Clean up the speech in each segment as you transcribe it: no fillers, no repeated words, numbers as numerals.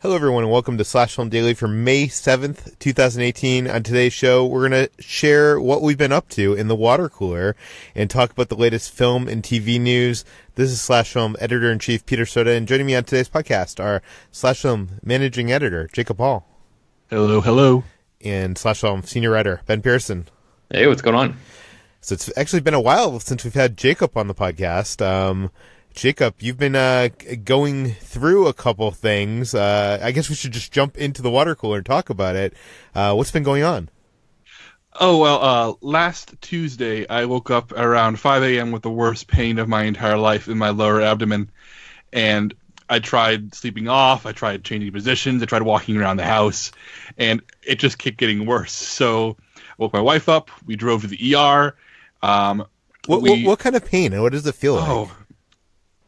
Hello, everyone, and welcome to Slash Film Daily for May 7th, 2018. On today's show, we're going to share what we've been up to in the water cooler and talk about the latest film and TV news. This is Slash Film Editor-in-Chief Peter Sciretta, and joining me on today's podcast are Slash Film Managing Editor Jacob Hall. Hello, hello. And Slash Film Senior Writer Ben Pearson. Hey, what's going on? So it's actually been a while since we've had Jacob on the podcast. Jacob, you've been going through a couple things. I guess we should just jump into the water cooler and talk about it. What's been going on? Oh, well, last Tuesday, I woke up around 5 a.m. with the worst pain of my entire life in my lower abdomen. And I tried sleeping off, I tried changing positions, I tried walking around the house, and it just kept getting worse. So I woke my wife up, we drove to the ER. What kind of pain, and what does it feel like?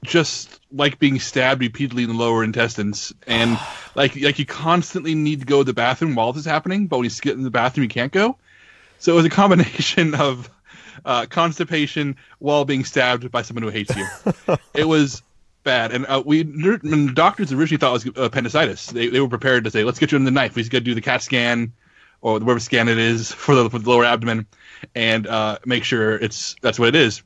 Just like being stabbed repeatedly in the lower intestines, and like you constantly need to go to the bathroom while this is happening, but when you get in the bathroom, you can't go. So it was a combination of constipation while being stabbed by someone who hates you. It was bad, and when the doctors originally thought it was appendicitis, they were prepared to say, "Let's get you under the knife. We just got to do the CAT scan or whatever scan it is for the lower abdomen, and make sure that's what it is."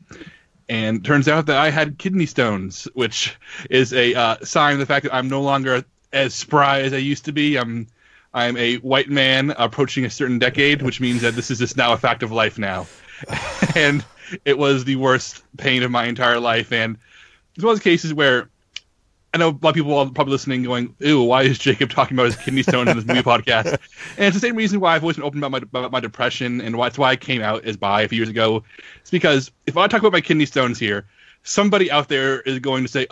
And turns out that I had kidney stones, which is a sign of the fact that I'm no longer as spry as I used to be. I'm a white man approaching a certain decade, which means that this is just now a fact of life now. And it was the worst pain of my entire life. And it's one of those cases where I know a lot of people are probably listening going, ew, why is Jacob talking about his kidney stones in this movie podcast? And it's the same reason why I've always been open about my depression, and that's why I came out as bi a few years ago. It's because if I talk about my kidney stones here, somebody out there is going to say,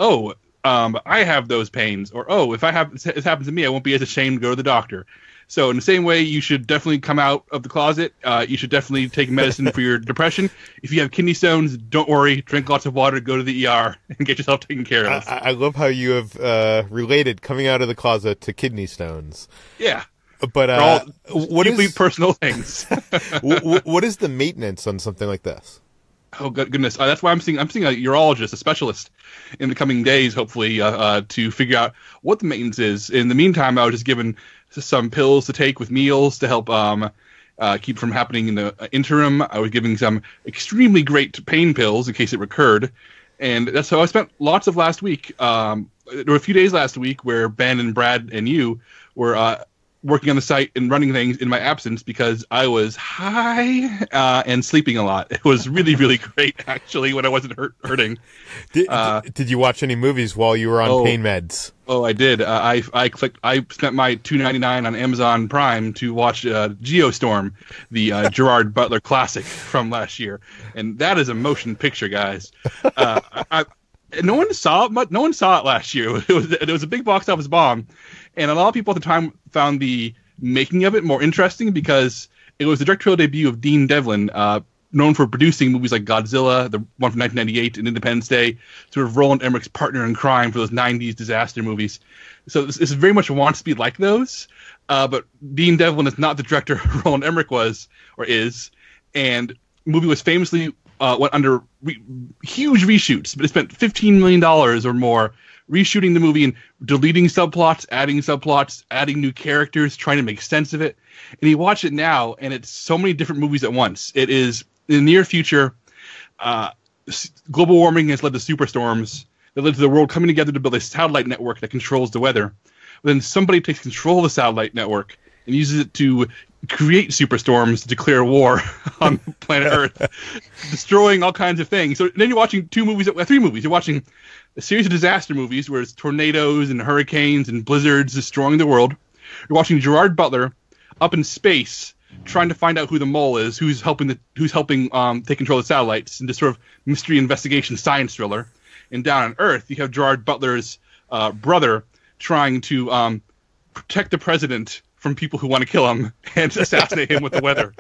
I have those pains, or, if this happens to me, I won't be as ashamed to go to the doctor. So in the same way, you should definitely come out of the closet. You should definitely take medicine for your depression. If you have kidney stones, don't worry. Drink lots of water, go to the ER, and get yourself taken care of. I love how you have related coming out of the closet to kidney stones. Yeah. But what deeply personal things. What is the maintenance on something like this? Oh, goodness. That's why I'm seeing a urologist, a specialist, in the coming days, hopefully, to figure out what the maintenance is. In the meantime, I was just given some pills to take with meals to help keep from happening in the interim. I was giving some extremely great pain pills in case it recurred. And that's how I spent lots of last week. There were a few days last week where Ben and Brad and you were working on the site and running things in my absence because I was high and sleeping a lot. It was really, really great, actually, when I wasn't hurting. Did you watch any movies while you were on pain meds? Oh, I did. I spent my $2.99 on Amazon Prime to watch GeoStorm, the Gerard Butler classic from last year, and that is a motion picture, guys. No one saw it. No one saw it last year. It was a big box office bomb, and a lot of people at the time found the making of it more interesting because it was the directorial debut of Dean Devlin, known for producing movies like Godzilla, the one from 1998, and Independence Day, sort of Roland Emmerich's partner in crime for those 90s disaster movies. So this very much wants to be like those, but Dean Devlin is not the director Roland Emmerich was or is, and the movie was famously went under huge reshoots, but it spent $15 million or more reshooting the movie and deleting subplots, adding new characters, trying to make sense of it. And you watch it now, and it's so many different movies at once. It is, in the near future, global warming has led to superstorms that led to the world coming together to build a satellite network that controls the weather. But then somebody takes control of the satellite network and uses it to create superstorms to declare war on planet Earth, destroying all kinds of things. So then you're watching three movies. You're watching a series of disaster movies where it's tornadoes and hurricanes and blizzards destroying the world. You're watching Gerard Butler up in space trying to find out who the mole is, who's helping take control of the satellites, and this sort of mystery investigation science thriller. And down on Earth, you have Gerard Butler's brother trying to protect the president from people who want to kill him and assassinate him with the weather.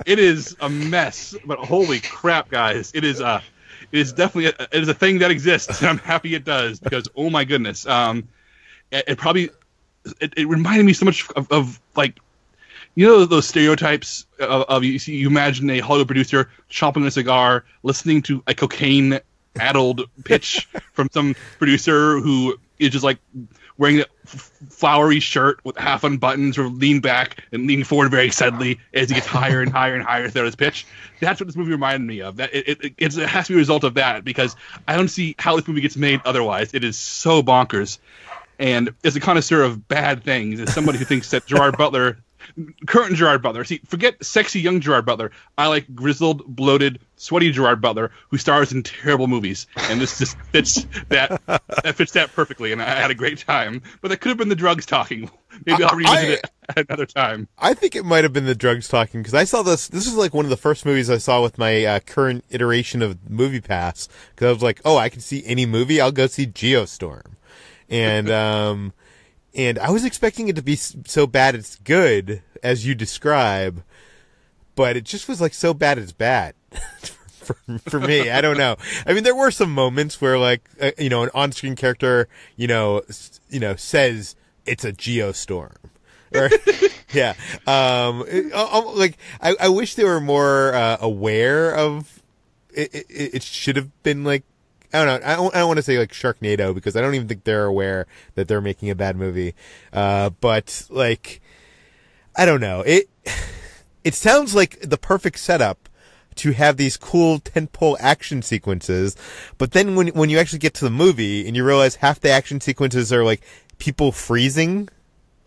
It is a mess, but holy crap, guys! It is definitely a thing that exists, and I'm happy it does because oh my goodness, it reminded me so much of like, you know, those stereotypes of you imagine a Hollywood producer chomping a cigar, listening to a cocaine-addled pitch from some producer who is just like wearing a flowery shirt with half unbuttoned, sort of lean back and leaning forward very excitedly as he gets higher and higher and higher throughout his pitch. That's what this movie reminded me of. That it has to be a result of that, because I don't see how this movie gets made otherwise. It is so bonkers. And as a connoisseur of bad things, as somebody who thinks that Gerard Butler, current Gerard Butler, see, forget sexy young Gerard Butler. I like grizzled, bloated, sweaty Gerard Butler who stars in terrible movies, and this just fits that. That fits that perfectly, and I had a great time. But that could have been the drugs talking. Maybe I'll revisit it at another time. I think it might have been the drugs talking, because I saw this. This was like one of the first movies I saw with my current iteration of Movie Pass, because I was like, oh, I can see any movie. I'll go see GeoStorm. And and I was expecting it to be so bad it's good, as you describe, but it just was like so bad it's bad for me. I don't know. I mean, there were some moments where, like, an on-screen character, says it's a GeoStorm. Or, yeah. Like, I wish they were more aware of it. It should have been like, I don't know. I don't want to say like Sharknado, because I don't even think they're aware that they're making a bad movie. But like, I don't know. It sounds like the perfect setup to have these cool tentpole action sequences. But then when you actually get to the movie and you realize half the action sequences are like people freezing,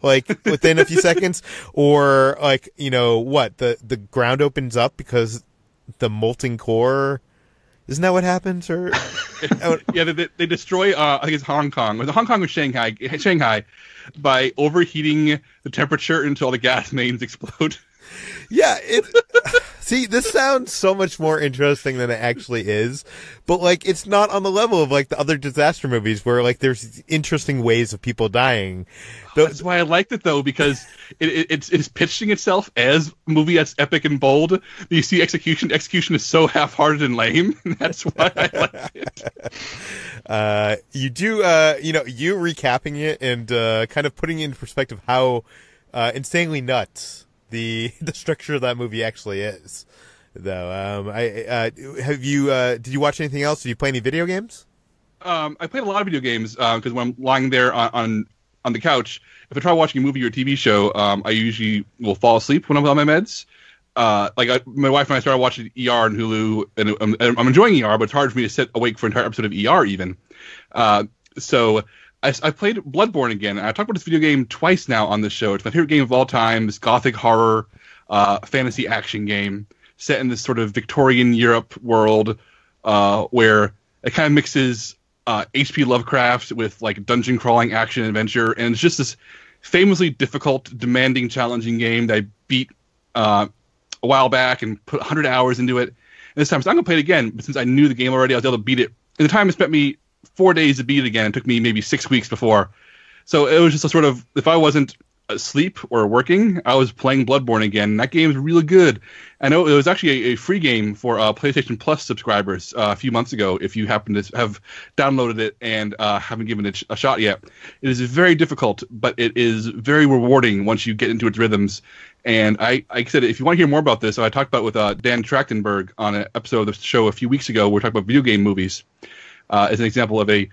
like within a few seconds, or like, the ground opens up because the molten core. Isn't that what happens? Or yeah, they destroy. I think it's Hong Kong, or Hong Kong or Shanghai, by overheating the temperature until the gas mains explode. Yeah, see, this sounds so much more interesting than it actually is, but like, it's not on the level of like the other disaster movies where like there's interesting ways of people dying. That's why I liked it, though, because it's pitching itself as a movie that's epic and bold. You see execution is so half-hearted and lame. And that's why I liked it. You do, you recapping it and kind of putting it in perspective how insanely nuts the structure of that movie actually is, though. Did you watch anything else? Did you play any video games? I played a lot of video games because when I'm lying there on the couch, if I try watching a movie or a TV show, I usually will fall asleep when I'm on my meds. My wife and I started watching ER on Hulu, and I'm enjoying ER, but it's hard for me to sit awake for an entire episode of ER even. So I played Bloodborne again. I talked about this video game twice now on this show. It's my favorite game of all time. This gothic horror fantasy action game set in this sort of Victorian Europe world where it kind of mixes H.P. Lovecraft with like dungeon crawling action adventure, and it's just this famously difficult, demanding, challenging game that I beat a while back and put 100 hours into it. And this time, so I'm gonna play it again. But since I knew the game already, I was able to beat it. And the time it spent me 4 days to beat it again. It took me maybe 6 weeks before. So it was just a sort of, if I wasn't asleep or working, I was playing Bloodborne again. That game is really good. I know it was actually a free game for PlayStation Plus subscribers a few months ago, if you happen to have downloaded it and haven't given it a shot yet. It is very difficult, but it is very rewarding once you get into its rhythms. And I said, if you want to hear more about this, I talked about it with Dan Trachtenberg on an episode of the show a few weeks ago. We're talking about video game movies as an example of a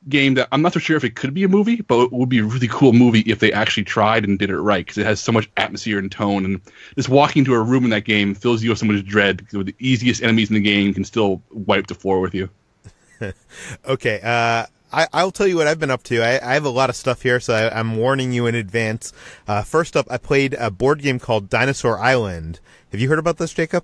game that I'm not so sure if it could be a movie, but it would be a really cool movie if they actually tried and did it right, because it has so much atmosphere and tone, and just walking into a room in that game fills you with so much dread, because the easiest enemies in the game can still wipe the floor with you. Okay, I'll tell you what I've been up to. I have a lot of stuff here, so I'm warning you in advance. First up, I played a board game called Dinosaur Island. Have you heard about this, Jacob?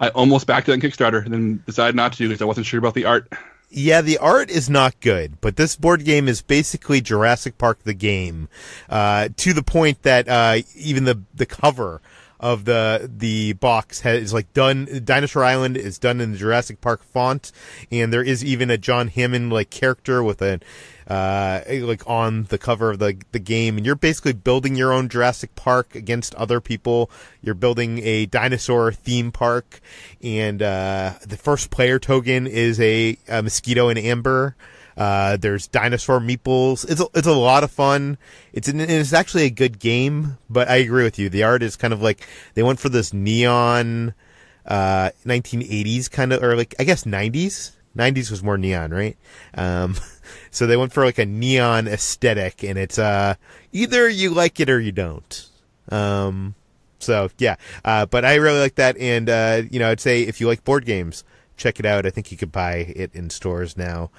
I almost backed it on Kickstarter, and then decided not to because I wasn't sure about the art. Yeah, the art is not good, but this board game is basically Jurassic Park the game, to the point that even the cover of the box is like done. Dinosaur Island is done in the Jurassic Park font, and there is even a John Hammond like character with a like on the cover of the game, and you're basically building your own Jurassic Park against other people. You're building a dinosaur theme park, and the first player token is a mosquito in amber. There's dinosaur meeples. It's a lot of fun. It's actually a good game, but I agree with you. The art is kind of like they went for this neon 1980s kind of, or like I guess 90s. 90s was more neon, right? So they went for like a neon aesthetic, and it's either you like it or you don't. So yeah, but I really like that, and I'd say if you like board games, check it out. I think you could buy it in stores now.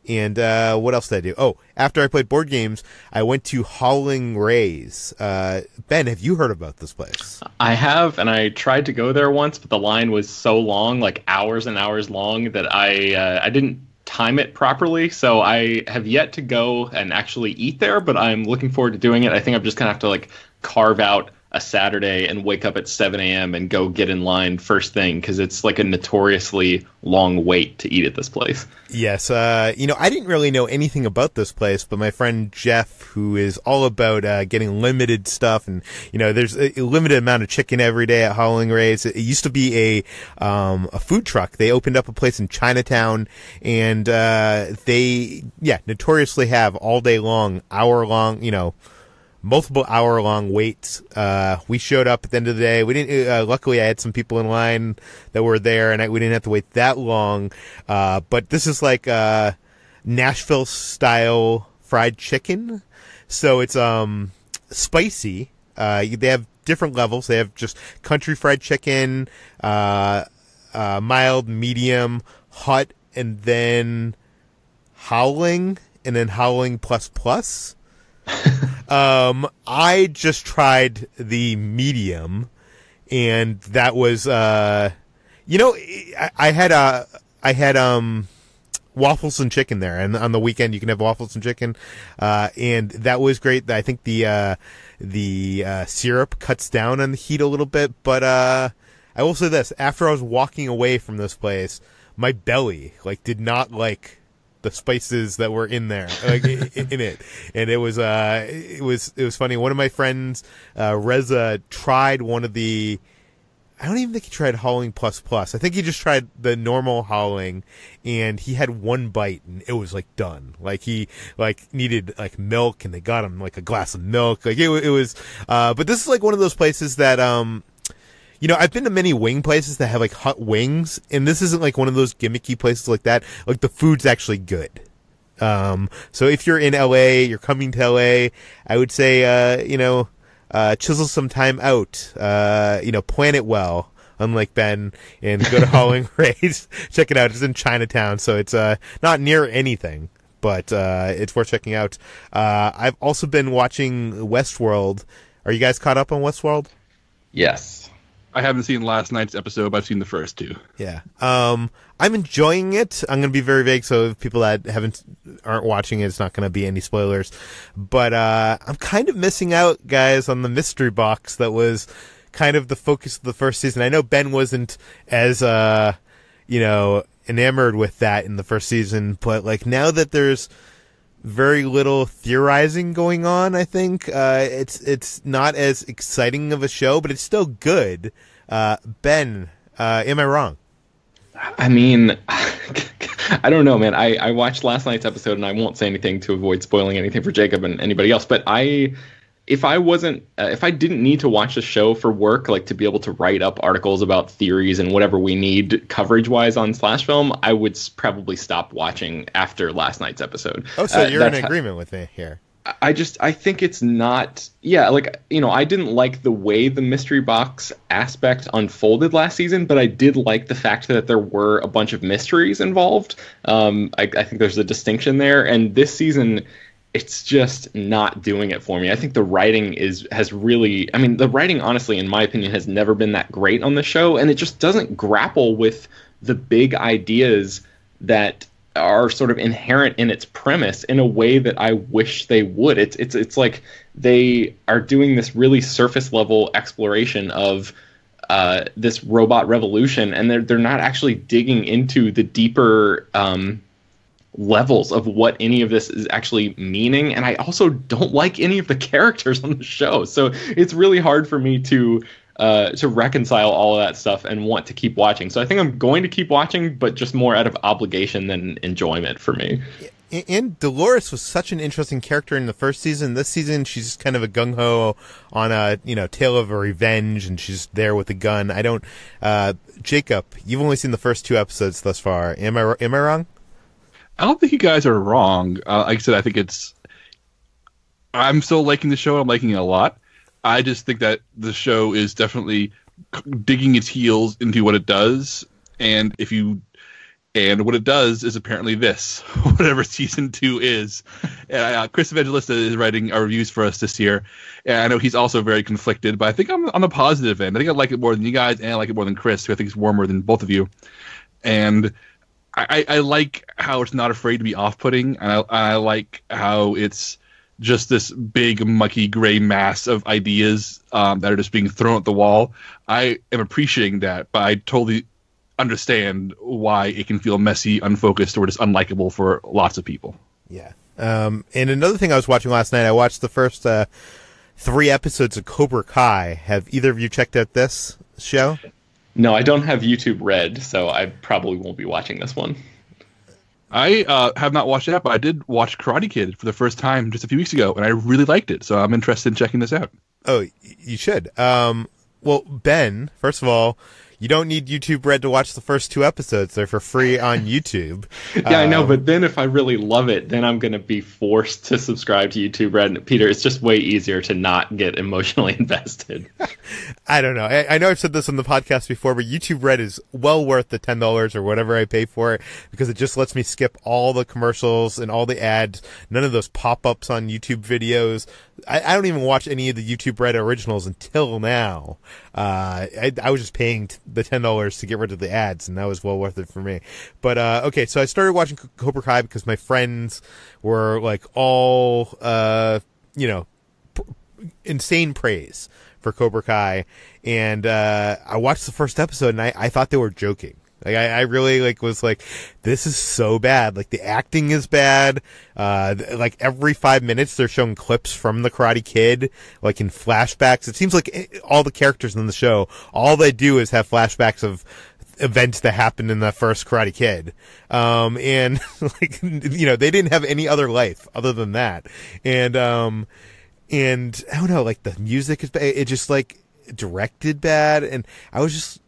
And what else did I do? Oh, after I played board games, I went to Howlin Rays. Ben, have you heard about this place? I have, and I tried to go there once, but the line was so long, like hours and hours long, that I didn't time it properly. So I have yet to go and actually eat there, but I'm looking forward to doing it. I think I'm just going to have to like carve out a Saturday and wake up at 7 a.m. and go get in line first thing, because it's like a notoriously long wait to eat at this place. Yes. I didn't really know anything about this place, but my friend Jeff, who is all about getting limited stuff, and there's a limited amount of chicken every day at Howlin Rays. It used to be a food truck. They opened up a place in Chinatown, and they notoriously have all day long, hour long, multiple hour-long waits. We showed up at the end of the day. We didn't. Luckily, I had some people in line that were there, and we didn't have to wait that long. But this is like Nashville-style fried chicken, so it's spicy. They have different levels. They have just country fried chicken, mild, medium, hot, and then howling, and then howling plus plus. I just tried the medium, and that was, I had waffles and chicken there, and on the weekend you can have waffles and chicken, and that was great. I think the syrup cuts down on the heat a little bit, but, I will say this, after I was walking away from this place, my belly, did not like the spices that were in there, in it, and it was funny. One of my friends, Reza, tried one of the. I don't even think he tried Howling Plus Plus. I think he just tried the normal Howling, and he had one bite, and it was done. He needed milk, and they got him a glass of milk. It was. But this is one of those places that I've been to many wing places that have hot wings, and this isn't one of those gimmicky places like that. The food's actually good. So if you're in LA, you're coming to LA, I would say, chisel some time out, plan it well, unlike Ben, and go to Howlin Rays. Check it out. It's in Chinatown, so it's, not near anything, but, it's worth checking out. I've also been watching Westworld. Are you guys caught up on Westworld? Yes. I haven't seen last night's episode, but I've seen the first two. Yeah. I'm enjoying it. I'm going to be very vague, so if people that aren't watching it, it's not going to be any spoilers. But I'm kind of missing out, guys, on the mystery box that was kind of the focus of the first season. I know Ben wasn't as enamored with that in the first season, but now that there's very little theorizing going on, I think it's not as exciting of a show, but it's still good. Ben, am I wrong? I mean, I don't know, man. I watched last night's episode, and I won't say anything to avoid spoiling anything for Jacob and anybody else, but if I didn't need to watch the show for work, to be able to write up articles about theories and whatever we need coverage-wise on Slash Film, I would probably stop watching after last night's episode. Oh, so you're in agreement with me here. I think it's not, I didn't like the way the mystery box aspect unfolded last season, but I did like the fact that there were a bunch of mysteries involved. I think there's a distinction there, and this season, it's just not doing it for me. I think the writing the writing, honestly, in my opinion, has never been that great on the show, and it just doesn't grapple with the big ideas that are sort of inherent in its premise in a way that I wish they would. It's like they are doing this really surface level exploration of this robot revolution, and they're not actually digging into the deeper levels of what any of this is actually meaning. And I also don't like any of the characters on the show, so it's really hard for me to reconcile all of that stuff and want to keep watching. So I think I'm going to keep watching, but just more out of obligation than enjoyment for me. And Dolores was such an interesting character in the first season. This season, she's just kind of a gung-ho on a, tale of a revenge, and she's there with a gun. Jacob, you've only seen the first two episodes thus far. Am I wrong? I don't think you guys are wrong. Like I said, I think I'm still liking the show. I'm liking it a lot. I just think that the show is definitely digging its heels into what it does, and what it does is apparently this, whatever season 2 is. And Chris Evangelista is writing our reviews for us this year, and I know he's also very conflicted, but I think I'm on the positive end. I think I like it more than you guys, and I like it more than Chris, who I think is warmer than both of you. And I like how it's not afraid to be off-putting, and I like how it's just this big, mucky, gray mass of ideas that are just being thrown at the wall. I am appreciating that, but I totally understand why it can feel messy, unfocused, or just unlikable for lots of people. Yeah. And another thing I was watching last night, I watched the first 3 episodes of Cobra Kai. Have either of you checked out this show? No, I don't have YouTube Red, so I probably won't be watching this one. I have not watched that, but I did watch Karate Kid for the first time just a few weeks ago, and I really liked it, so I'm interested in checking this out. Oh, you should. Well, Ben, first of all, you don't need YouTube Red to watch the first 2 episodes. They're for free on YouTube. Yeah, I know, but then if I really love it, then I'm going to be forced to subscribe to YouTube Red. Peter, it's just way easier to not get emotionally invested. I don't know. I know I've said this on the podcast before, but YouTube Red is well worth the $10 or whatever I pay for it, because it just lets me skip all the commercials and all the ads, none of those pop-ups on YouTube videos. I don't even watch any of the YouTube Red originals until now. I was just paying the $10 to get rid of the ads, and that was well worth it for me. But okay, so I started watching Cobra Kai because my friends were like all insane praise for Cobra Kai, and I watched the first episode, and I thought they were joking. Like I really was like, this is so bad. Like the acting is bad. Like every 5 minutes they're showing clips from the Karate Kid, like in flashbacks. It seems like all the characters in the show, all they do is have flashbacks of events that happened in the first Karate Kid. And like, they didn't have any other life other than that. And I don't know, like the music is bad. It just like directed bad. And I was just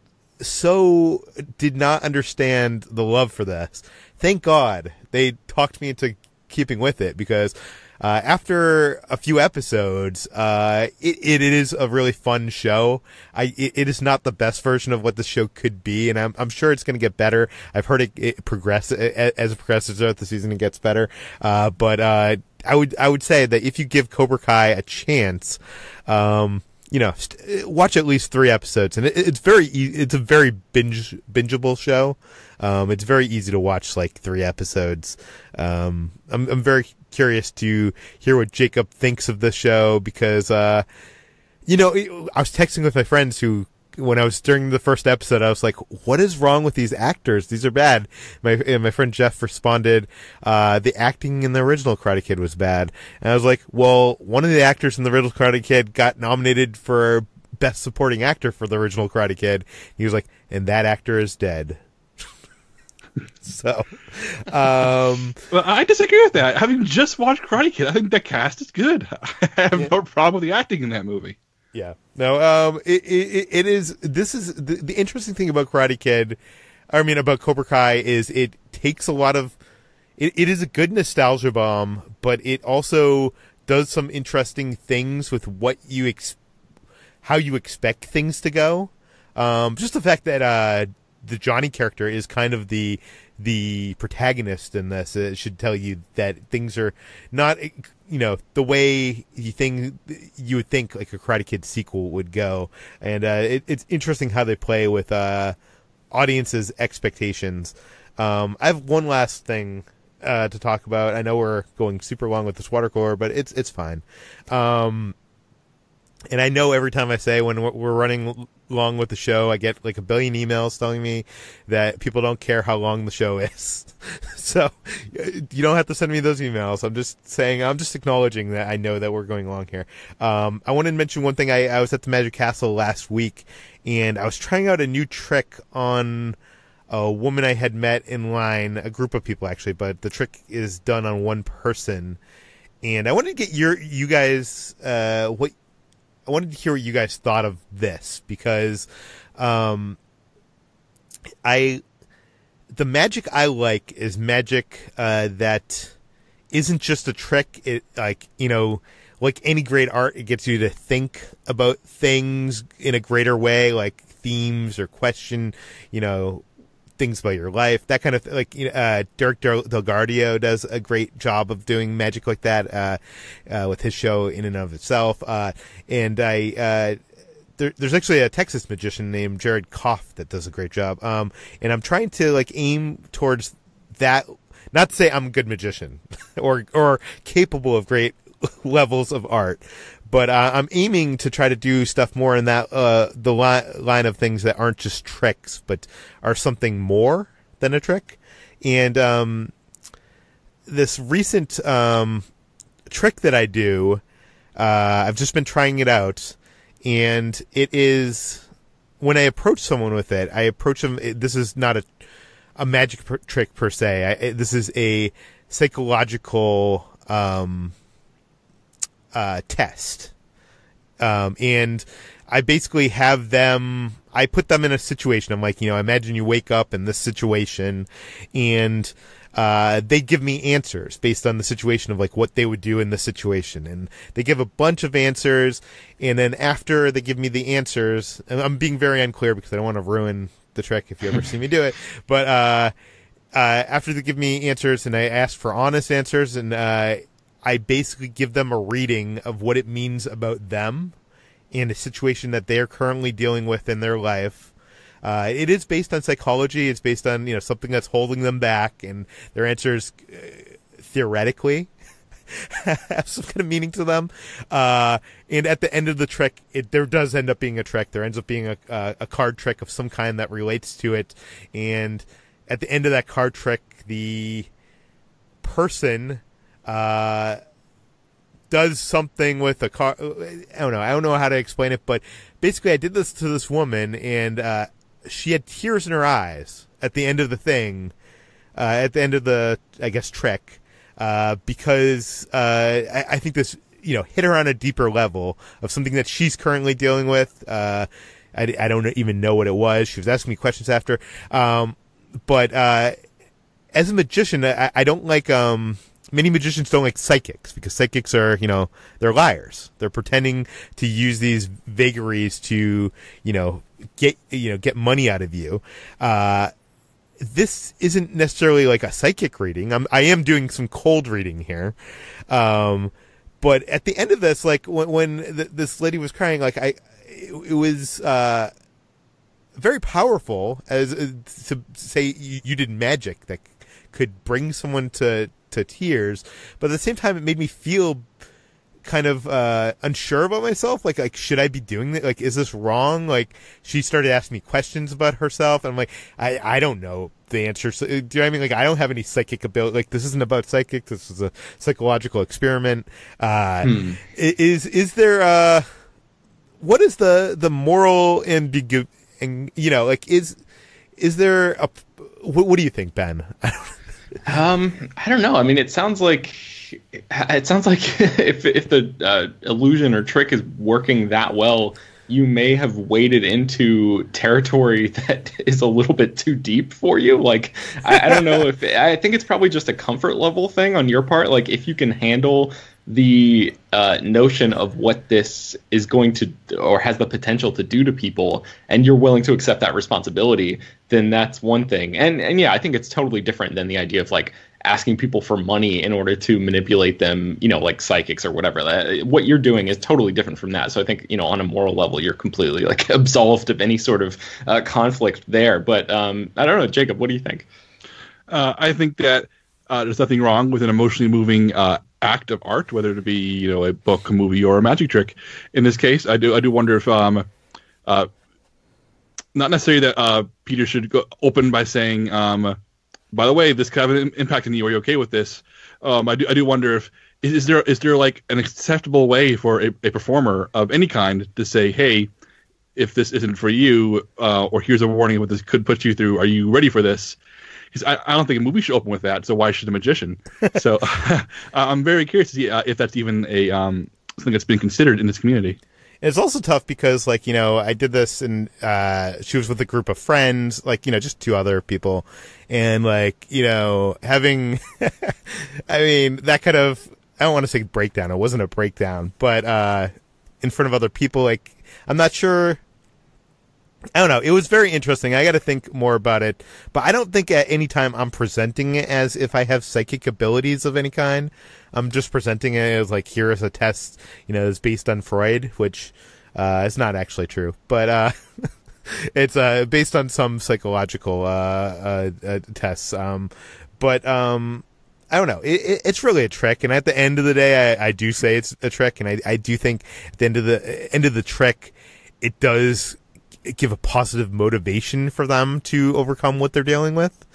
did not understand the love for this. Thank God they talked me into keeping with it, because after a few episodes, it is a really fun show. It is not the best version of what the show could be, and I'm sure it's going to get better. I've heard it progress as it progresses throughout the season. It gets better, but I would say that if you give Cobra Kai a chance, watch at least 3 episodes, and it's a very bingeable show. It's very easy to watch like 3 episodes. I'm very curious to hear what Jacob thinks of the show, because I was texting with my friends who, when I was during the first episode, I was like, what is wrong with these actors? These are bad. My friend Jeff responded, the acting in the original Karate Kid was bad. And I was like, well, one of the actors in the original Karate Kid got nominated for Best Supporting Actor for the original Karate Kid. He was like, and that actor is dead. So, well, I disagree with that. Having just watched Karate Kid, I think the cast is good. I have no problem with the acting in that movie. Yeah. No, it is, this is the interesting thing about about Cobra Kai is it takes a lot of, it is a good nostalgia bomb, but it also does some interesting things with how you expect things to go. Just the fact that, the Johnny character is kind of the protagonist in this. It should tell you that things are not, the way you would think like a Karate Kid sequel would go. And it's interesting how they play with audiences' expectations. I have one last thing to talk about. I know we're going super long with this water cooler, but it's fine. And I know every time I say when we're running long with the show, I get like a billion emails telling me that people don't care how long the show is. So you don't have to send me those emails. I'm just acknowledging that I know that we're going long here. I wanted to mention one thing. I was at the Magic Castle last week, and I was trying out a new trick on a woman I had met in line, a group of people actually, but the trick is done on one person. And I wanted to get you guys, I wanted to hear what you guys thought of this, because I the magic I like is magic that isn't just a trick. It like any great art, it gets you to think about things in a greater way, like themes or question, things about your life, that kind of like Derek Delgardio does a great job of doing magic like that with his show In and of Itself. There's actually a Texas magician named Jared Koff that does a great job. And I'm trying to like aim towards that. Not to say I'm a good magician or capable of great levels of art, but I'm aiming to try to do stuff more in that the line of things that aren't just tricks, but are something more than a trick. And this recent trick that I do, I've just been trying it out, and it is when I approach someone with it, I approach them. This is not a magic trick per se. This is a psychological test. And I basically have them, I put them in a situation. I'm like, imagine you wake up in this situation, and they give me answers based on the situation of like what they would do in the situation. And they give a bunch of answers, and then after they give me the answers, and I'm being very unclear because I don't want to ruin the trick if you ever see me do it, but after they give me answers and I ask for honest answers, and I basically give them a reading of what it means about them and a situation that they are currently dealing with in their life. It is based on psychology. It's based on, something that's holding them back, and their answers theoretically have some kind of meaning to them. And at the end of the trick, there does end up being a trick. There ends up being a card trick of some kind that relates to it. And at the end of that card trick, the person does something with a car. I don't know how to explain it, but basically I did this to this woman, and she had tears in her eyes at the end of the thing, at the end of the, I guess, trick, because I think this, hit her on a deeper level of something that she's currently dealing with. I don't even know what it was. She was asking me questions after. But as a magician, I don't like, many magicians don't like psychics, because psychics are, they're liars. They're pretending to use these vagaries to, get money out of you. This isn't necessarily like a psychic reading. I am doing some cold reading here. But at the end of this, like when this lady was crying, like it was, very powerful as to say you did magic that could bring someone to tears, but at the same time it made me feel kind of unsure about myself, like should I be doing that, like is this wrong? Like she started asking me questions about herself, and I'm like, I don't know the answer. So, do you know what I mean? Like I don't have any psychic ability. Like this isn't about psychic, this is a psychological experiment. Is there what is the moral ambiguity? And like is there a what do you think, Ben? I don't know. I mean, it sounds like if the illusion or trick is working that well, you may have waded into territory that is a little bit too deep for you. Like, I don't know if I think it's probably just a comfort level thing on your part. Like, if you can handle the notion of what this is going to or has the potential to do to people, and you're willing to accept that responsibility, then that's one thing. And yeah, I think it's totally different than the idea of like asking people for money in order to manipulate them, like psychics or whatever. What you're doing is totally different from that. So I think, on a moral level, you're completely like absolved of any sort of conflict there. But I don't know, Jacob, what do you think? I think that there's nothing wrong with an emotionally moving act of art, whether it be a book, a movie, or a magic trick. In this case, I do wonder if not necessarily that Peter should open by saying, by the way, this kind of impacting you. Are you okay with this? I do wonder if is there like an acceptable way for a performer of any kind to say, hey, if this isn't for you, or here's a warning of what this could put you through. Are you ready for this? Because I don't think a movie should open with that, so why should a magician? So I'm very curious to see if that's even a something that's been considered in this community. it's also tough because, like, you know, I did this and she was with a group of friends, like, you know, just two other people. And, like, you know, having, I mean, that kind of, I don't want to say breakdown. It wasn't a breakdown, but in front of other people, like, I'm not sure. I don't know. It was very interesting. I got to think more about it. But I don't think at any time I'm presenting it as if I have psychic abilities of any kind. I'm just presenting it as, like, here is a test, you know, that's based on Freud, which is not actually true. But it's based on some psychological tests. But I don't know. It's really a trick. And at the end of the day, I do say it's a trick. And I do think at the end of the trick, it does give a positive motivation for them to overcome what they're dealing with.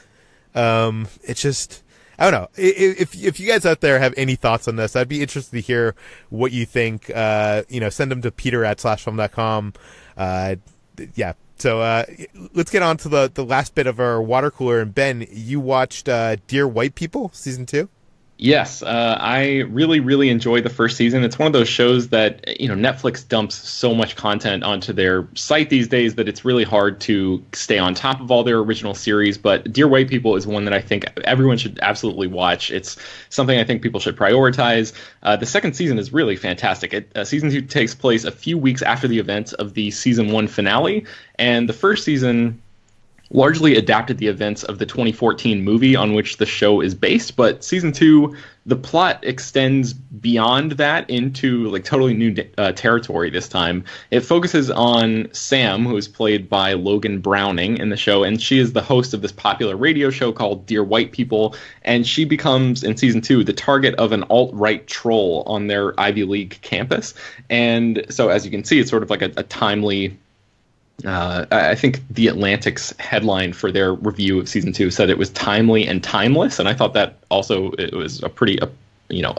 It's just, I don't know. If you guys out there have any thoughts on this, I'd be interested to hear what you think. You know, send them to peter@slashfilm.com. Yeah. So let's get on to the last bit of our water cooler. And Ben, you watched Dear White People season 2? Yes, I really, really enjoyed the first season. It's one of those shows that, you know, Netflix dumps so much content onto their site these days that it's really hard to stay on top of all their original series. But Dear White People is one that I think everyone should absolutely watch. It's something I think people should prioritize. The second season is really fantastic. Season 2 takes place a few weeks after the events of the season 1 finale, and the first season largely adapted the events of the 2014 movie on which the show is based, but season 2, the plot extends beyond that into, like, totally new territory this time. It focuses on Sam, who is played by Logan Browning in the show, and she is the host of this popular radio show called Dear White People, and she becomes, in season 2, the target of an alt-right troll on their Ivy League campus. And so, as you can see, it's sort of like a timely... I think The Atlantic's headline for their review of season 2 said it was timely and timeless, and I thought that also it was a pretty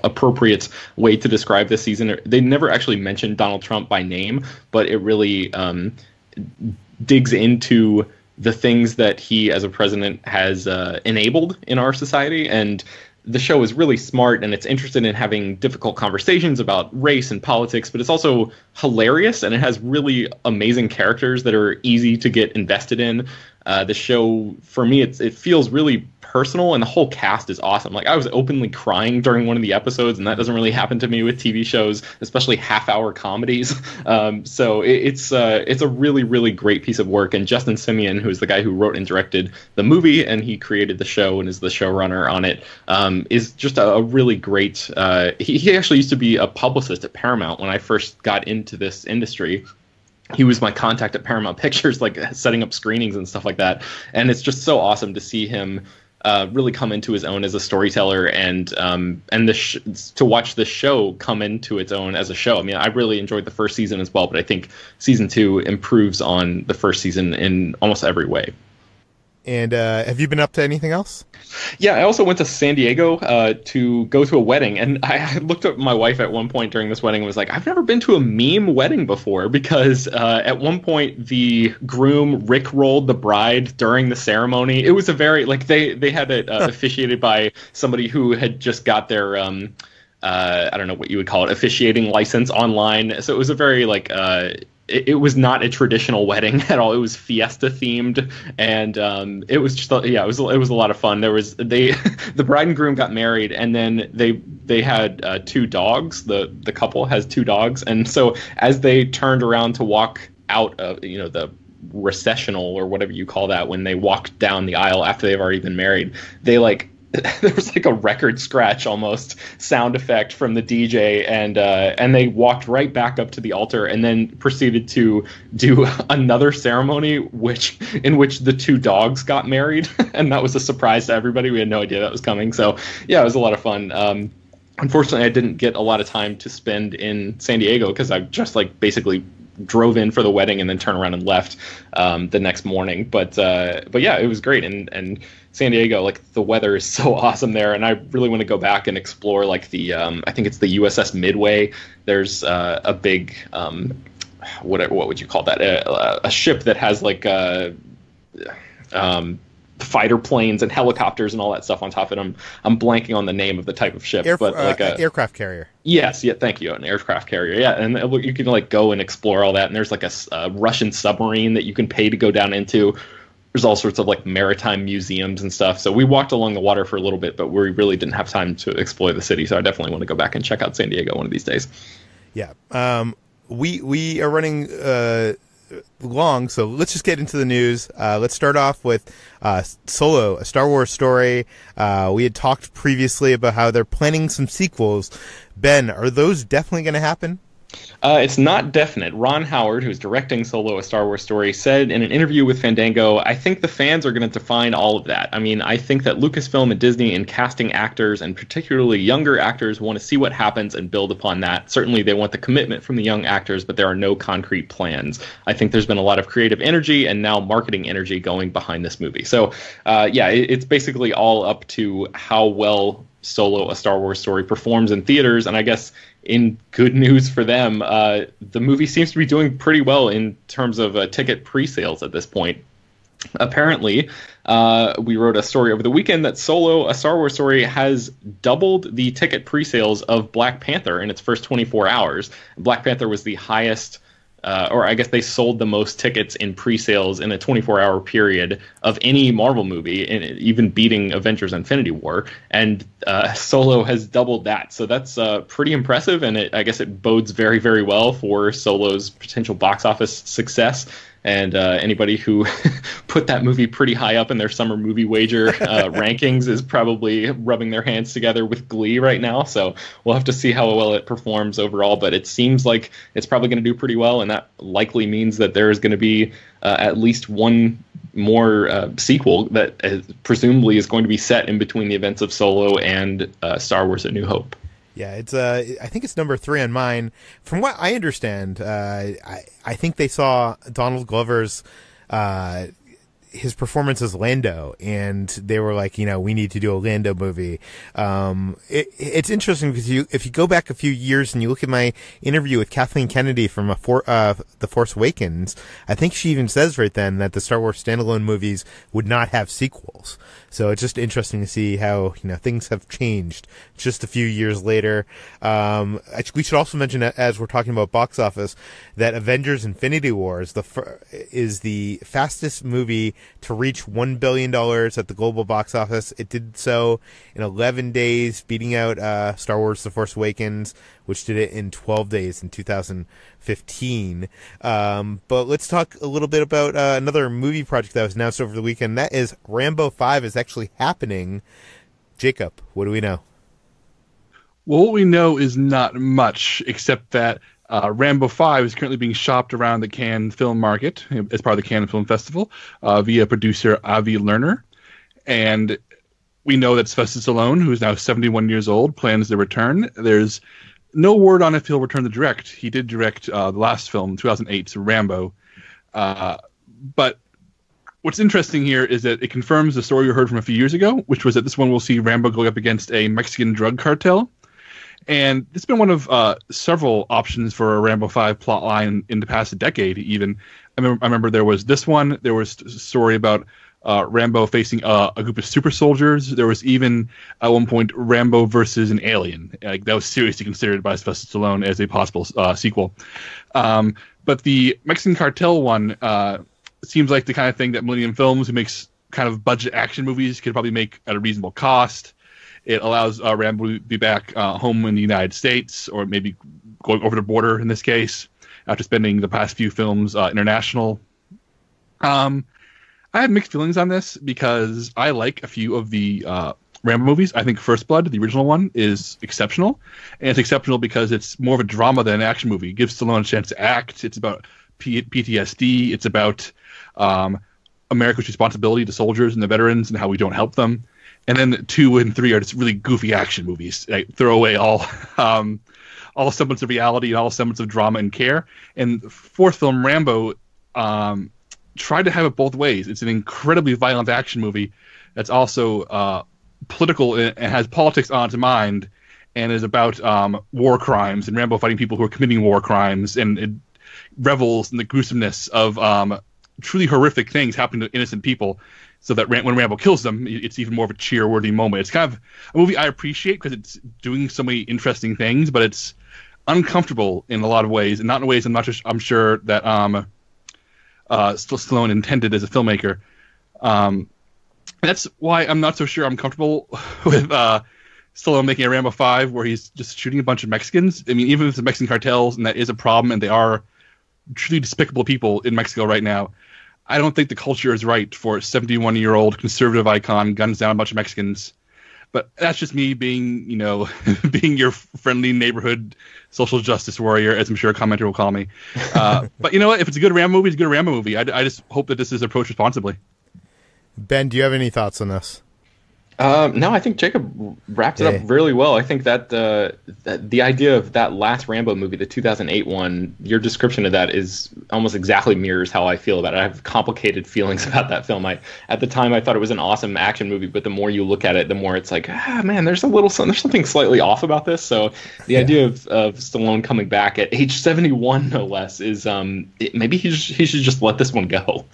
appropriate way to describe this season. They never actually mentioned Donald Trump by name, but it really digs into the things that he as a president has enabled in our society. And the show is really smart, and it's interested in having difficult conversations about race and politics, but it's also hilarious, and it has really amazing characters that are easy to get invested in. The show, for me, it feels really personal, and the whole cast is awesome. Like, I was openly crying during one of the episodes, and that doesn't really happen to me with TV shows, especially half-hour comedies. So it's a really, really great piece of work. And Justin Simien, who is the guy who wrote and directed the movie, and he created the show and is the showrunner on it, is just a really great... He actually used to be a publicist at Paramount when I first got into this industry. He was my contact at Paramount Pictures, like setting up screenings and stuff like that. And it's just so awesome to see him really come into his own as a storyteller, and to watch this show come into its own as a show. I mean, I really enjoyed the first season as well, but I think season 2 improves on the first season in almost every way. And have you been up to anything else? Yeah, I also went to San Diego to go to a wedding, and I looked at my wife at one point during this wedding and was like, I've never been to a meme wedding before, because at one point the groom rickrolled the bride during the ceremony. It was a very, like, they had it officiated by somebody who had just got their I don't know what you would call it, officiating license online. So it was a very, like, it was not a traditional wedding at all. It was fiesta themed, and it was just it was a lot of fun. There was the bride and groom got married, and then they had 2 dogs. The couple has 2 dogs, and so as they turned around to walk out of the recessional or whatever you call that, when they walked down the aisle after they've already been married, they there was like a record scratch almost sound effect from the DJ, and they walked right back up to the altar and then proceeded to do another ceremony in which the 2 dogs got married, and that was a surprise to everybody. We had no idea that was coming. So yeah, it was a lot of fun. Unfortunately, I didn't get a lot of time to spend in San Diego because I just basically drove in for the wedding and then turned around and left the next morning. But yeah, it was great. And San Diego, the weather is so awesome there, and I really want to go back and explore the I think it's the USS Midway. There's a big what would you call that? A ship that has fighter planes and helicopters and all that stuff on top of it. I'm blanking on the name of the type of ship, but like a aircraft carrier. Yes, yeah, thank you, an aircraft carrier. Yeah, and you can like go and explore all that. And there's like a Russian submarine that you can pay to go down into. There's all sorts of like maritime museums and stuff. So we walked along the water for a little bit, but we really didn't have time to explore the city. So I definitely want to go back and check out San Diego one of these days. Yeah. We are running long, so let's just get into the news. Let's start off with Solo, a Star Wars story. We had talked previously about how they're planning some sequels. Ben, are those definitely going to happen? It's not definite. Ron Howard, who's directing Solo, a Star Wars story, said in an interview with Fandango, I think the fans are going to define all of that. I mean, I think that Lucasfilm and Disney, in casting actors, and particularly younger actors, want to see what happens and build upon that. Certainly, they want the commitment from the young actors, but there are no concrete plans. I think there's been a lot of creative energy and now marketing energy going behind this movie. So, it's basically all up to how well Solo, a Star Wars story, performs in theaters. And I guess in good news for them, the movie seems to be doing pretty well in terms of ticket pre-sales at this point. Apparently, we wrote a story over the weekend that Solo, a Star Wars story, has doubled the ticket pre-sales of Black Panther in its first 24 hours. Black Panther was the highest, or I guess they sold the most tickets in pre-sales in a 24-hour period of any Marvel movie, even beating Avengers Infinity War. And Solo has doubled that. So that's pretty impressive, and I guess it bodes very, very well for Solo's potential box office success. And anybody who put that movie pretty high up in their summer movie wager rankings is probably rubbing their hands together with glee right now. So we'll have to see how well it performs overall. But it seems like it's probably going to do pretty well. And that likely means that there is going to be at least one more sequel that presumably is going to be set in between the events of Solo and Star Wars: A New Hope. Yeah, it's I think it's number 3 on mine. From what I understand, I think they saw Donald Glover's his performance as Lando, and they were like, we need to do a Lando movie. It's interesting because if you go back a few years and you look at my interview with Kathleen Kennedy from The Force Awakens, I think she even says right then that the Star Wars standalone movies would not have sequels. So it's just interesting to see how things have changed just a few years later. We should also mention, as we're talking about box office, that Avengers: Infinity Wars is the fastest movie to reach $1 billion at the global box office. It did so in 11 days, beating out Star Wars: The Force Awakens, which did it in 12 days in 2015. But let's talk a little bit about another movie project that was announced over the weekend. That is Rambo 5 is actually happening. Jacob, what do we know? Well, what we know is not much, except that Rambo 5 is currently being shopped around the Cannes Film Market as part of the Cannes Film Festival via producer Avi Lerner. And we know that Sylvester Stallone, who is now 71 years old, plans to return. There's no word on if he'll return to direct. He did direct the last film, 2008's Rambo. But what's interesting here is that it confirms the story we heard from a few years ago, which was that this one will see Rambo going up against a Mexican drug cartel. And it's been one of several options for a Rambo 5 plotline in the past decade, even. I remember there was this one. There was a story about Rambo facing a group of super soldiers. There was even, at one point, Rambo versus an alien. That was seriously considered by Sylvester Stallone as a possible sequel. But the Mexican cartel one seems like the kind of thing that Millennium Films, who makes kind of budget action movies, could probably make at a reasonable cost. It allows Rambo to be back home in the United States, or maybe going over the border in this case, after spending the past few films international. I had mixed feelings on this because I like a few of the Rambo movies. I think First Blood, the original one, is exceptional. And it's exceptional because it's more of a drama than an action movie. It gives Stallone a chance to act. It's about PTSD. It's about America's responsibility to soldiers and the veterans and how we don't help them. And then 2 and 3 are just really goofy action movies. Throw away all semblance of reality and all semblance of drama and care. And the fourth film, Rambo, tried to have it both ways. It's an incredibly violent action movie that's also political and has politics on its mind, and is about war crimes and Rambo fighting people who are committing war crimes, and it revels in the gruesomeness of truly horrific things happening to innocent people. so that when Rambo kills them, it's even more of a cheer-worthy moment. It's kind of a movie I appreciate because it's doing so many interesting things, but it's uncomfortable in a lot of ways, and not in ways I'm sure that Stallone intended as a filmmaker. That's why I'm not so sure I'm comfortable with Stallone making a Rambo 5 where he's just shooting a bunch of Mexicans. I mean, even if it's the Mexican cartels, and that is a problem, and they are truly despicable people in Mexico right now, I don't think the culture is right for a 71-year-old conservative icon guns down a bunch of Mexicans. But that's just me being, being your friendly neighborhood social justice warrior, as I'm sure a commenter will call me. But you know what? If it's a good Rambo movie, it's a good Rambo movie. I just hope that this is approached responsibly. Ben, do you have any thoughts on this? No, I think Jacob wrapped it up really well. I think that the idea of that last Rambo movie, the 2008 one, your description of that is almost exactly mirrors how I feel about it. I have complicated feelings about that film. At the time, I thought it was an awesome action movie, but the more you look at it, the more it's like, man, there's something slightly off about this. So the idea of Stallone coming back at age 71, no less, is maybe he should just let this one go.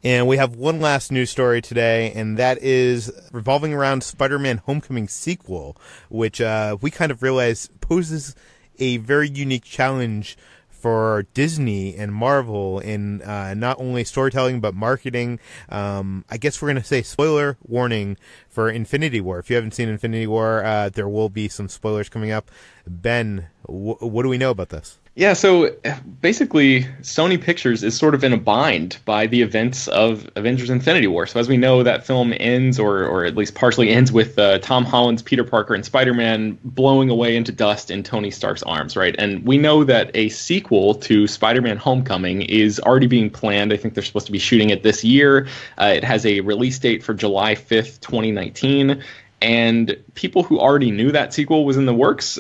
And we have one last news story today, and that is revolving around Spider-Man Homecoming sequel, which we kind of realize poses a very unique challenge for Disney and Marvel in not only storytelling but marketing. I guess we're going to say spoiler warning for Infinity War. If you haven't seen Infinity War, there will be some spoilers coming up. Ben, what do we know about this? Yeah, so basically, Sony Pictures is sort of in a bind by the events of Avengers Infinity War. So as we know, that film ends, or at least partially ends, with Tom Holland's Peter Parker and Spider-Man blowing away into dust in Tony Stark's arms, right? And we know that a sequel to Spider-Man Homecoming is already being planned. I think they're supposed to be shooting it this year. It has a release date for July 5th, 2019. And people who already knew that sequel was in the works,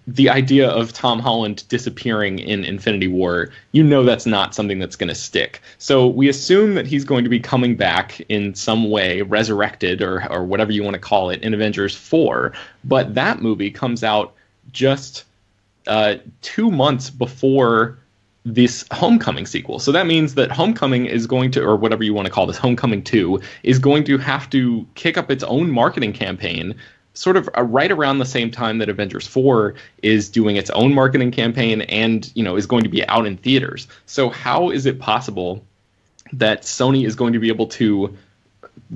the idea of Tom Holland disappearing in Infinity War, that's not something that's going to stick. So we assume that he's going to be coming back in some way, resurrected or whatever you want to call it, in Avengers 4. But that movie comes out just 2 months before this Homecoming sequel. So that means that Homecoming is going to, or whatever you want to call this, Homecoming 2, is going to have to kick up its own marketing campaign sort of right around the same time that Avengers 4 is doing its own marketing campaign and, is going to be out in theaters. So how is it possible that Sony is going to be able to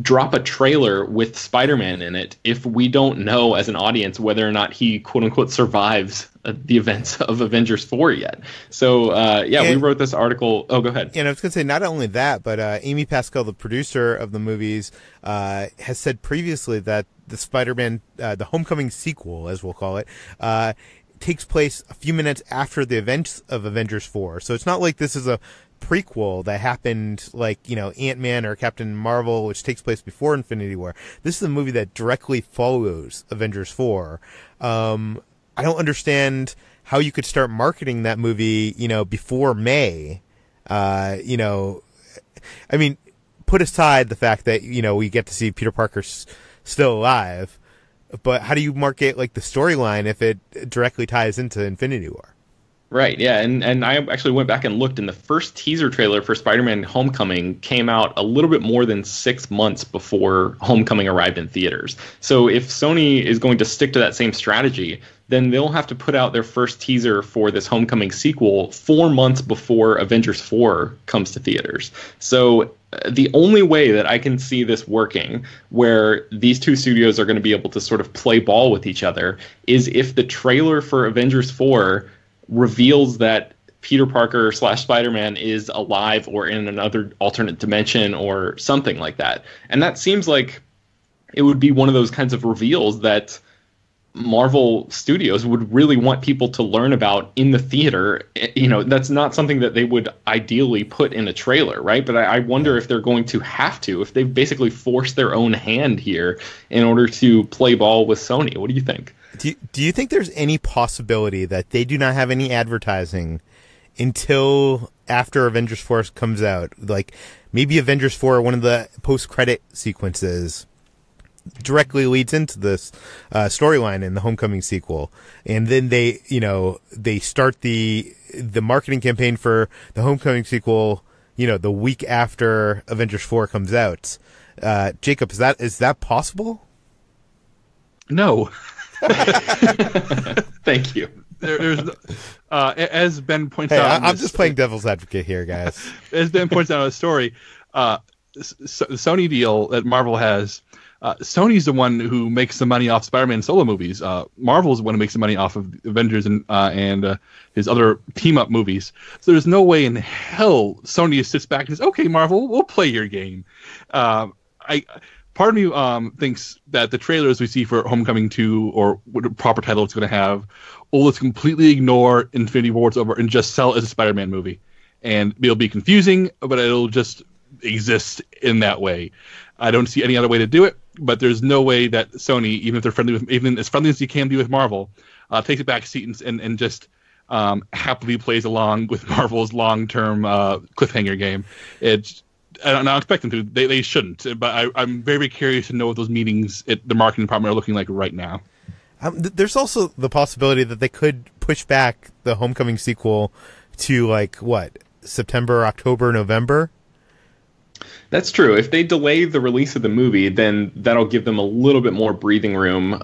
drop a trailer with Spider-Man in it if we don't know as an audience whether or not he, quote unquote, survives the events of Avengers 4 yet? So, we wrote this article. Oh, go ahead. And I was going to say, not only that, but Amy Pascal, the producer of the movies, has said previously that the Spider-Man, the Homecoming sequel, as we'll call it, takes place a few minutes after the events of Avengers 4. So it's not like this is a prequel that happened like, Ant-Man or Captain Marvel, which takes place before Infinity War. This is a movie that directly follows Avengers 4. I don't understand how you could start marketing that movie, before May. I mean, put aside the fact that, we get to see Peter Parker still alive, but how do you market like the storyline if it directly ties into Infinity War? Right, yeah, and I actually went back and looked, and the first teaser trailer for Spider-Man Homecoming came out a little bit more than 6 months before Homecoming arrived in theaters. So if Sony is going to stick to that same strategy, then they'll have to put out their first teaser for this Homecoming sequel 4 months before Avengers 4 comes to theaters. So the only way that I can see this working, where these two studios are going to be able to sort of play ball with each other, is if the trailer for Avengers 4 reveals that Peter Parker / Spider-Man is alive or in another alternate dimension or something like that. And that seems like it would be one of those kinds of reveals that Marvel Studios would really want people to learn about in the theater. That's not something that they would ideally put in a trailer, right? But I wonder if they're going to have to, if they've basically forced their own hand here in order to play ball with Sony. What do you think? Do you think there's any possibility that they do not have any advertising until after Avengers 4 comes out? Like maybe Avengers 4, one of the post-credit sequences, directly leads into this storyline in the Homecoming sequel, and then they start the marketing campaign for the Homecoming sequel the week after Avengers 4 comes out. Jacob, is that possible? No. Thank you. There's as Ben points out. I'm just playing devil's advocate here, guys. As Ben points out in the story, the Sony deal that Marvel has. Sony's the one who makes the money off Spider-Man solo movies. Marvel's the one who makes the money off of Avengers and his other team-up movies. So there's no way in hell Sony sits back and says, "Okay, Marvel, we'll play your game." Part of me thinks that the trailers we see for Homecoming 2, or what the proper title it's going to have, will just completely ignore Infinity War's over and just sell it as a Spider-Man movie. And it'll be confusing, but it'll just exist in that way. I don't see any other way to do it, but there's no way that Sony, even if they're friendly with, even as friendly as you can be with Marvel, takes a back seat and just happily plays along with Marvel's long-term cliffhanger game. I don't expect them to. They shouldn't. But I'm very, very curious to know what those meetings at the marketing department are looking like right now. There's also the possibility that they could push back the Homecoming sequel to September, October, November. That's true. If they delay the release of the movie, then that'll give them a little bit more breathing room.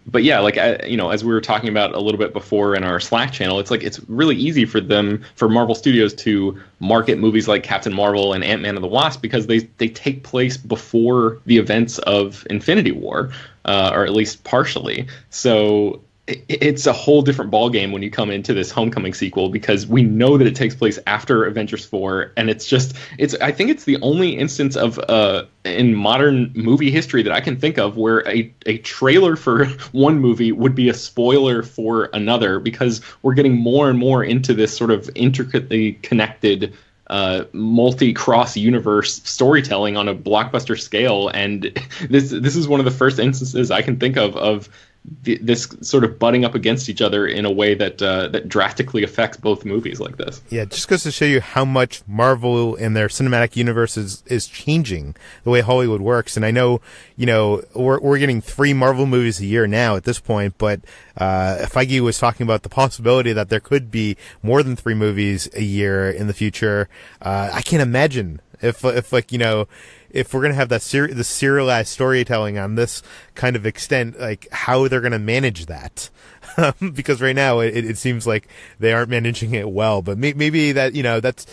But yeah, as we were talking about a little bit before in our Slack channel, it's really easy for Marvel Studios to market movies like Captain Marvel and Ant-Man and the Wasp because they take place before the events of Infinity War, or at least partially. So it's a whole different ballgame when you come into this Homecoming sequel because we know that it takes place after Avengers 4, and I think it's the only instance of in modern movie history that I can think of where a trailer for one movie would be a spoiler for another, because we're getting more and more into this sort of intricately connected multi-cross universe storytelling on a blockbuster scale, and this is one of the first instances I can think of this sort of butting up against each other in a way that drastically affects both movies like this. Yeah, it just goes to show you how much Marvel and their cinematic universe is changing the way Hollywood works. And I know, we're getting 3 Marvel movies a year now at this point, but Feige was talking about the possibility that there could be more than 3 movies a year in the future. I can't imagine if we're going to have the serialized storytelling on this kind of extent, how they're going to manage that. Because right now it seems like they aren't managing it well, but maybe that, that's,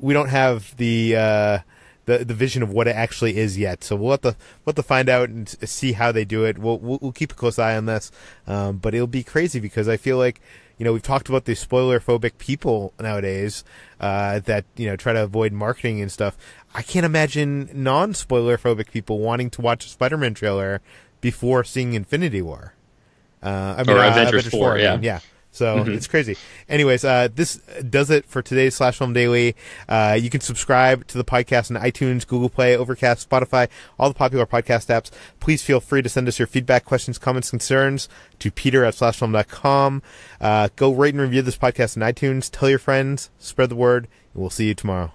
we don't have the vision of what it actually is yet. So we'll have to find out and see how they do it. We'll keep a close eye on this. But it'll be crazy because I feel like, we've talked about these spoiler-phobic people nowadays that, try to avoid marketing and stuff. I can't imagine non-spoiler-phobic people wanting to watch a Spider-Man trailer before seeing Infinity War. Or Avengers 4, yeah. Yeah. So it's crazy. Anyways, this does it for today's Slash Film Daily. You can subscribe to the podcast on iTunes, Google Play, Overcast, Spotify, all the popular podcast apps. Please feel free to send us your feedback, questions, comments, concerns to peter@slashfilm.com. Go rate and review this podcast on iTunes. Tell your friends. Spread the word. And we'll see you tomorrow.